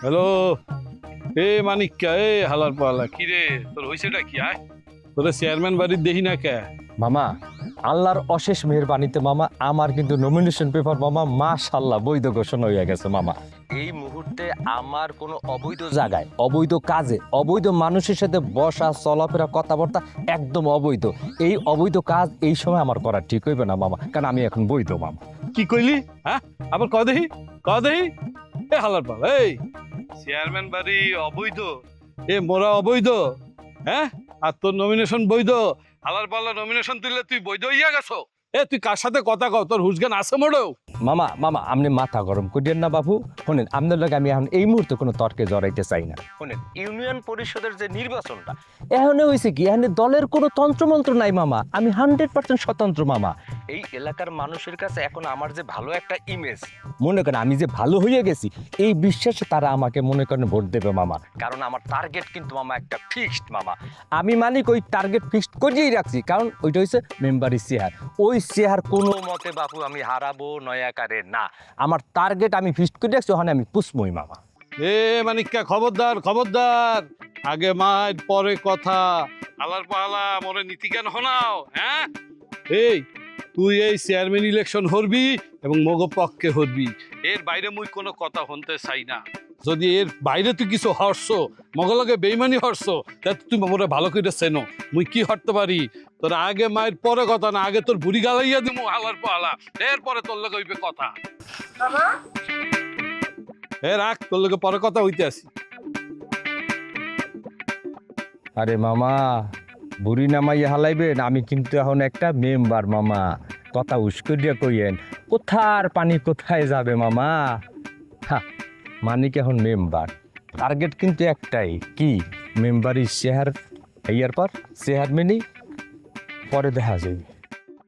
Hello, এ মানিক্কা, এ হালার পালা কি রে, তোর হইছেটা কি? আয় তোরে চেয়ারম্যান বাড়ির দেখি না কে? মামা, আল্লাহর অশেষ মেহেরবানিতে মামা আমার কিন্তু নমিনেশন পেপার মামা মাশাআল্লাহ বৈধ ঘোষণা হয়ে গেছে মামা। এই মুহূর্তে আমার কোনো অবৈধ জায়গায়, অবৈধ কাজে, অবৈধ মানুষের সাথে বসা, চলাফেরা, কথাবার্তা একদম অবৈধ। এই অবৈধ কাজ এই সময় আমার করা ঠিক হইবে না মামা, কারণ আমি এখন বৈধ মামা। কি কইলি? হ্যাঁ, আবার ক দেখি, ক দেখি। এ হালার পালা, এই চেয়ারম্যান বাড়ি অবৈধ, এ মোরা অবৈধ, হ্যাঁ? আর তোর নমিনেশন বৈধ। হালার পাল্লা নমিনেশন তুললে তুই বৈধ হইয়া গেছো? এ তুই কার সাথে কথা কও? তোর হুশজ্ঞান আছে মোড়েও? মামা মামা আপনি মাথা গরম করিয়েন না বাবু। শোনেন, আপনার লাগে আমি এখন এই মুহূর্তে কোনো তর্কে জড়াইতে চাই না। শোনেন, ইউনিয়ন পরিষদের যে নির্বাচনটা এখানে হয়েছে কি, এখানে দলের কোনো তন্ত্রমন্ত্র নাই মামা। আমি 100% স্বতন্ত্র মামা। এই এলাকার মানুষের কাছে এখন আমার যে ভালো একটা ইমেজ, মনে করেন আমি যে ভালো হয়ে গেছি, এই বিশ্বাসে তারা আমাকে মনে করেন ভোট দেবে মামা। কারণ আমার টার্গেট কিন্তু মামা একটা ফিক্সড মামা। আমি মানিক ওই টার্গেট ফিক্সড করিয়েই রাখছি, কারণ ওইটা হচ্ছে মেম্বারি চেয়ার। ওই চেয়ার কোনো মতে বাপু আমি হারাবো নয়াকারে না। আমার টার্গেট আমি ফিক্সড করে রাখছি, ওখানে আমি পুষমই মামা। এ মানিক্কা, খবরদার খবরদার, আগে মায়ের পরে কথা। হালার পালা মোরে নীতি জ্ঞান হনাও, হ্যাঁ? এই তুই এই চেয়ারম্যান ইলেকশন হরবি এবং মগ পক্ষে হরবি, এর বাইরে মুই কোনো কথা হনতে চাই না। যদি এর বাইরে তুই কিছু হরছ, মগলকে বেইমানি হরছ, তাহলে তুই মোরে ভালো করে চেনো মুই কি হরতে পারি। তোর আগে মায়ের পরে কথা না, আগে তোর বুড়ি গালাইয়া দিমু হালার পালা, এরপরে তোর লগে হইবে কথা। এ রাখ, তোর লগে পরে কথা হইতে আসি। আরে মামা, বুড়ি নামাইয়া হালাইবেন? আমি কিন্তু এখন একটা মেম্বার মামা। কথা উস্করিয়া কইয়েন, কোথার পানি কোথায় যাবে মামা। হ্যাঁ, মানিক এখন মেম্বার, টার্গেট কিন্তু একটাই, কি মেম্বারি শেয়ার হইয়ার পর চেয়ারম্যানই পরে দেখা যাবে।